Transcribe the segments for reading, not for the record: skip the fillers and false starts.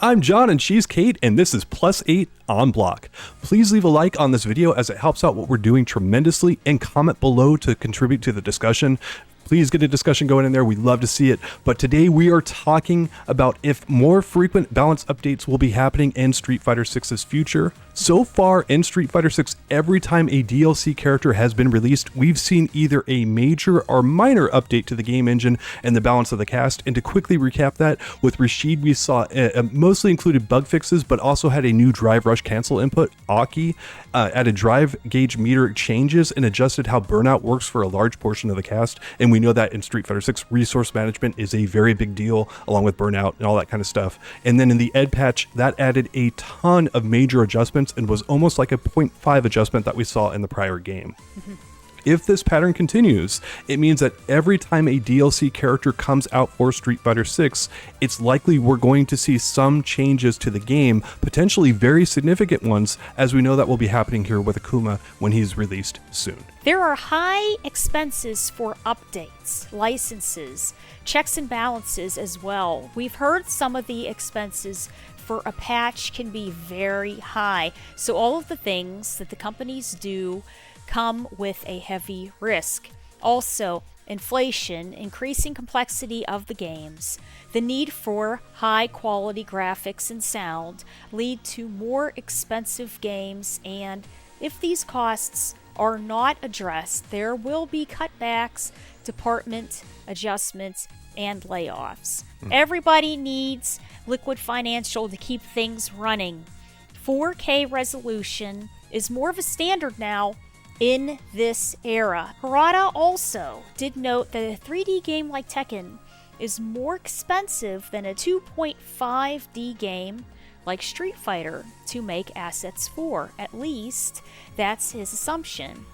I'm John and she's Kate, and this is Plus 8 on Block. Please leave a like on this video as it helps out what we're doing tremendously, and comment below to contribute to the discussion. Please get a discussion going in there. We'd love to see it. But today we are talking about if more frequent balance updates will be happening in Street Fighter 6's future. So far in Street Fighter 6, every time a DLC character has been released, we've seen either a major or minor update to the game engine and the balance of the cast. And to quickly recap that, with Rashid we saw mostly included bug fixes, but also had a new drive rush cancel input. Aki added drive gauge meter changes and adjusted how burnout works for a large portion of the cast. And we know that in Street Fighter 6, resource management is a very big deal, along with burnout and all that kind of stuff. And then in the Ed patch, that added a ton of major adjustments and was almost like a 0.5 adjustment that we saw in the prior game. If this pattern continues, it means that every time a DLC character comes out for Street Fighter 6, it's likely we're going to see some changes to the game, potentially very significant ones, as we know that will be happening here with Akuma when he's released soon. There are high expenses for updates, licenses, checks and balances as well. We've heard some of the expenses for a patch can be very high, so all of the things that the companies do come with a heavy risk. Also, inflation, increasing complexity of the games, the need for high quality graphics and sound lead to more expensive games, and if these costs are not addressed, there will be cutbacks, department adjustments, and layoffs. Everybody needs liquid financial to keep things running. 4K resolution is more of a standard now in this era. Harada also did note that a 3D game like Tekken is more expensive than a 2.5D game like Street Fighter to make assets for. At least, that's his assumption.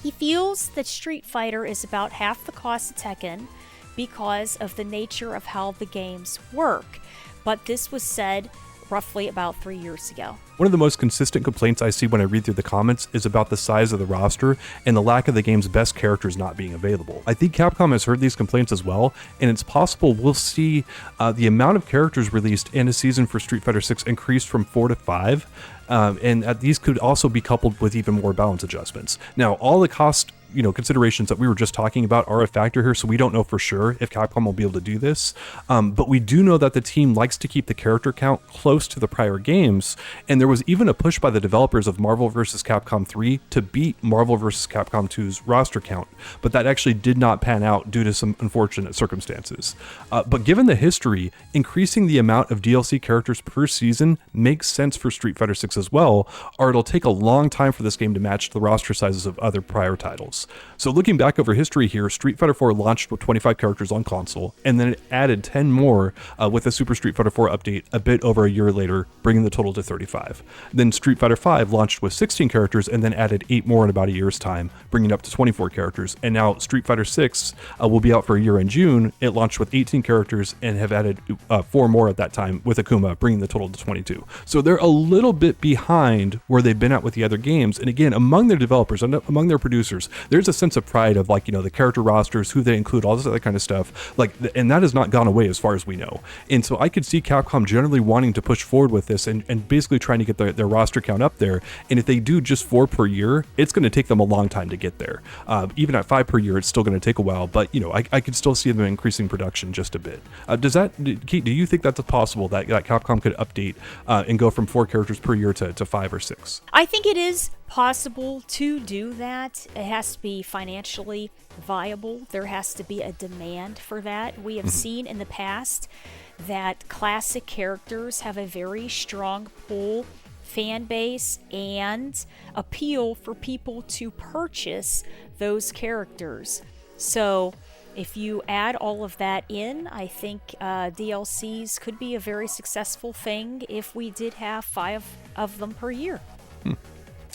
He feels that Street Fighter is about half the cost of Tekken because of the nature of how the games work, but this was said roughly about 3 years ago. One of the most consistent complaints I see when I read through the comments is about the size of the roster and the lack of the game's best characters not being available. I think Capcom has heard these complaints as well, and it's possible we'll see the amount of characters released in a season for Street Fighter 6 increased from 4 to 5, and these could also be coupled with even more balance adjustments. Now, all the cost considerations that we were just talking about are a factor here, so we don't know for sure if Capcom will be able to do this, but we do know that the team likes to keep the character count close to the prior games, and there was even a push by the developers of Marvel vs. Capcom 3 to beat Marvel vs. Capcom 2's roster count, but that actually did not pan out due to some unfortunate circumstances. But given the history, increasing the amount of DLC characters per season makes sense for Street Fighter 6 as well, or it'll take a long time for this game to match the roster sizes of other prior titles. So looking back over history here, Street Fighter 4 launched with 25 characters on console, and then it added 10 more with a Super Street Fighter 4 update a bit over a year later, bringing the total to 35. Then Street Fighter 5 launched with 16 characters and then added 8 more in about a year's time, bringing it up to 24 characters. And now Street Fighter 6 will be out for a year in June. It launched with 18 characters and have added 4 more at that time with Akuma, bringing the total to 22. So they're a little bit behind where they've been at with the other games. And again, among their developers and among their producers, there's a sense of pride of the character rosters, who they include, all this other kind of stuff, and that has not gone away as far as we know. And so I could see Capcom generally wanting to push forward with this and basically trying to get their roster count up there. And if they do just 4 per year, it's going to take them a long time to get there. Even at 5 per year, it's still going to take a while, but I could still see them increasing production just a bit. Kate, do you think that's possible that Capcom could update and go from 4 characters per year to 5 or 6? I think it is possible to do that. It has to be financially viable. There has to be a demand for that. We have seen in the past that classic characters have a very strong pull, fan base, and appeal for people to purchase those characters. So if you add all of that in, I think DLCs could be a very successful thing if we did have 5 of them per year.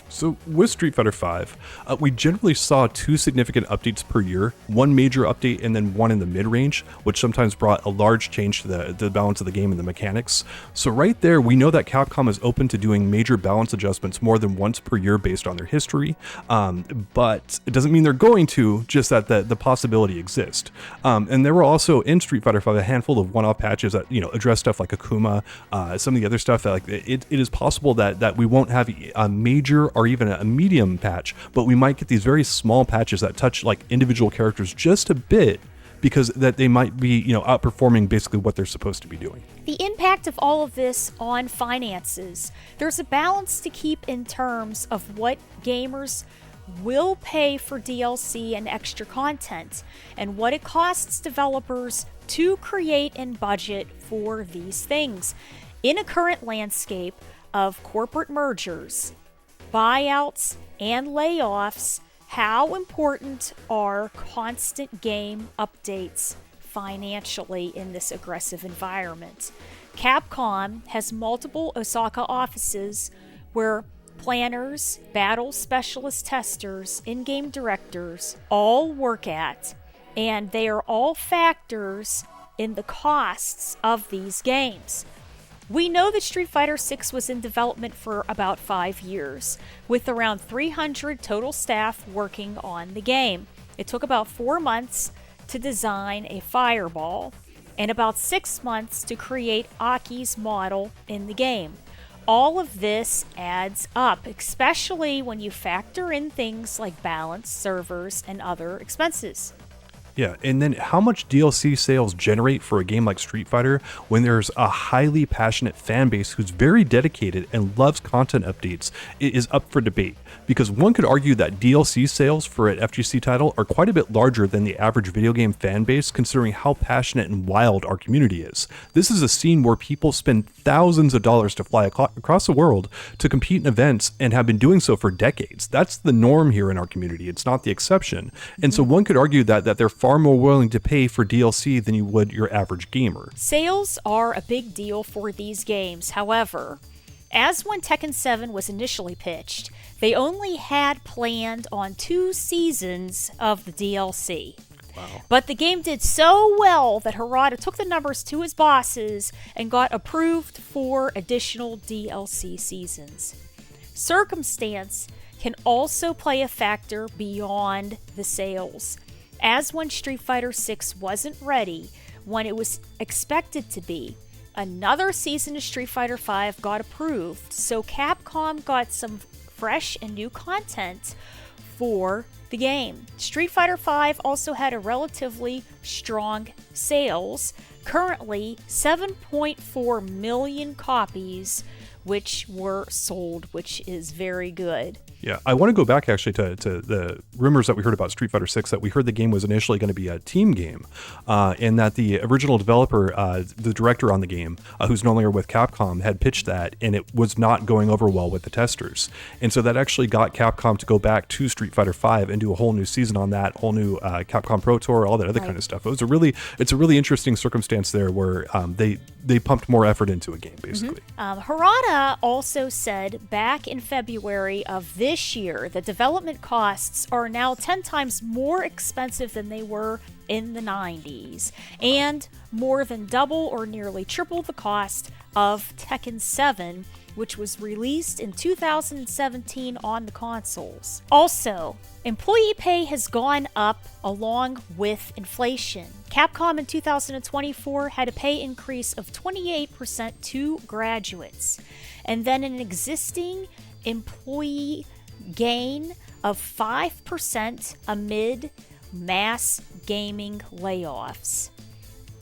So with Street Fighter V, we generally saw 2 significant updates per year, one major update and then one in the mid-range, which sometimes brought a large change to the balance of the game and the mechanics. So right there, we know that Capcom is open to doing major balance adjustments more than once per year based on their history, but it doesn't mean they're going to, just that the possibility exists. And there were also in Street Fighter V a handful of one-off patches that address stuff like Akuma, some of the other stuff that it is possible that we won't have a major or even a medium patch, but we might get these very small patches that touch like individual characters just a bit, because that they might be outperforming basically what they're supposed to be doing. The impact of all of this on finances. There's a balance to keep in terms of what gamers will pay for DLC and extra content, and what it costs developers to create and budget for these things. In a current landscape of corporate mergers, buyouts, and layoffs, how important are constant game updates financially in this aggressive environment? Capcom has multiple Osaka offices where planners, battle specialist testers, in-game directors all work at, and they are all factors in the costs of these games. We know that Street Fighter 6 was in development for about 5 years, with around 300 total staff working on the game. It took about 4 months to design a fireball, and about 6 months to create Aki's model in the game. All of this adds up, especially when you factor in things like balance, servers, and other expenses. Yeah, and then how much DLC sales generate for a game like Street Fighter when there's a highly passionate fan base who's very dedicated and loves content updates is up for debate. Because one could argue that DLC sales for an FGC title are quite a bit larger than the average video game fan base, considering how passionate and wild our community is. This is a scene where people spend thousands of dollars to fly across the world to compete in events and have been doing so for decades. That's the norm here in our community. It's not the exception. And so one could argue that they're far more willing to pay for DLC than you would your average gamer. Sales are a big deal for these games. However, as when Tekken 7 was initially pitched, they only had planned on 2 seasons of the DLC. Wow. But the game did so well that Harada took the numbers to his bosses and got approved for additional DLC seasons. Circumstance can also play a factor beyond the sales. As when Street Fighter 6 wasn't ready when it was expected to be, another season of Street Fighter V got approved, so Capcom got some fresh and new content for the game. Street Fighter V also had a relatively strong sales, currently 7.4 million copies which were sold, which is very good. Yeah, I want to go back actually to the rumors that we heard about Street Fighter 6, that we heard the game was initially going to be a team game, and that the original developer, the director on the game, who's no longer with Capcom, had pitched that, and it was not going over well with the testers. And so that actually got Capcom to go back to Street Fighter 5 and do a whole new season on that, whole new Capcom Pro Tour, all that other kind of stuff. It's a really interesting circumstance there where they pumped more effort into a game, basically. Harada also said back in February of this year that development costs are now 10 times more expensive than they were in the 90s, and more than double or nearly triple the cost of Tekken 7, which was released in 2017 on the consoles. Also, employee pay has gone up along with inflation. Capcom in 2024 had a pay increase of 28% to graduates, and then an existing employee gain of 5% amid mass gaming layoffs.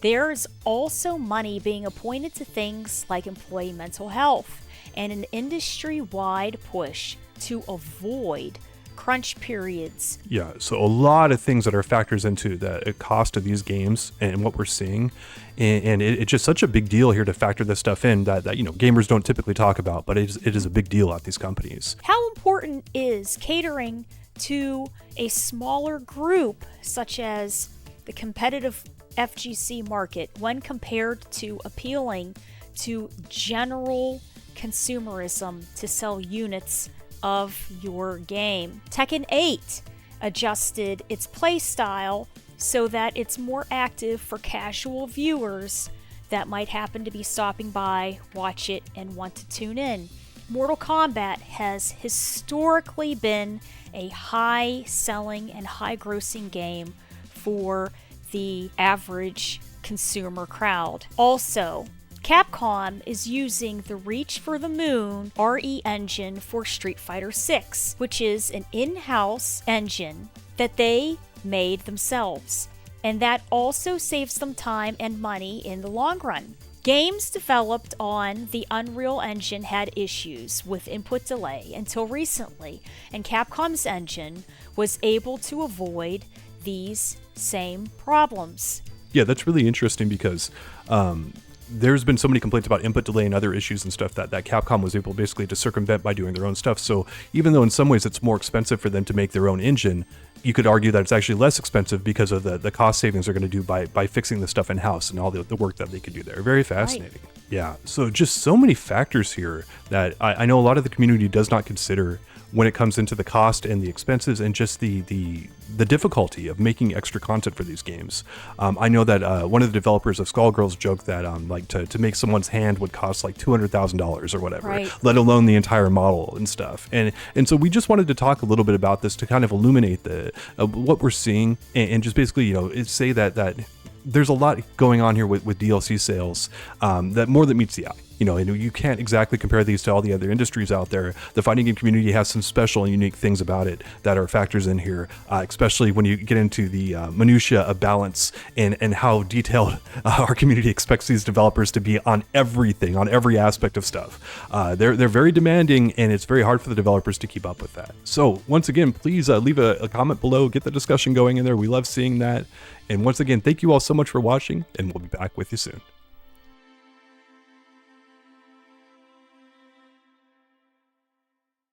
There's also money being appointed to things like employee mental health and an industry-wide push to avoid crunch periods. Yeah, so a lot of things that are factors into the cost of these games and what we're seeing, and it's just such a big deal here to factor this stuff in that gamers don't typically talk about, but it is a big deal at these companies. How important is catering to a smaller group such as the competitive FGC market when compared to appealing to general consumerism to sell units of your game. Tekken 8 adjusted its play style so that it's more active for casual viewers that might happen to be stopping by, watch it, and want to tune in. Mortal Kombat has historically been a high-selling and high-grossing game for the average consumer crowd. Also, Capcom is using the Reach for the Moon RE engine for Street Fighter 6, which is an in-house engine that they made themselves, and that also saves them time and money in the long run. Games developed on the Unreal Engine had issues with input delay until recently, and Capcom's engine was able to avoid these same problems. Yeah, that's really interesting because there's been so many complaints about input delay and other issues and stuff that Capcom was able basically to circumvent by doing their own stuff. So even though in some ways it's more expensive for them to make their own engine, you could argue that it's actually less expensive because of the cost savings they're going to do by fixing the stuff in-house and all the work that they could do there. Very fascinating. Right. Yeah, so just so many factors here that I know a lot of the community does not consider when it comes into the cost and the expenses and just the difficulty of making extra content for these games. I know that one of the developers of Skullgirls joked that like to make someone's hand would cost like $200,000 or whatever, right, let alone the entire model and stuff. And so we just wanted to talk a little bit about this to kind of illuminate what we're seeing and just basically say that there's a lot going on here with DLC sales that more than meets the eye. And you can't exactly compare these to all the other industries out there. The fighting game community has some special and unique things about it that are factors in here, especially when you get into the minutia of balance and how detailed our community expects these developers to be on everything, on every aspect of stuff. They're very demanding, and it's very hard for the developers to keep up with that. So once again, please leave a comment below, get the discussion going in there. We love seeing that. And once again, thank you all so much for watching, and we'll be back with you soon.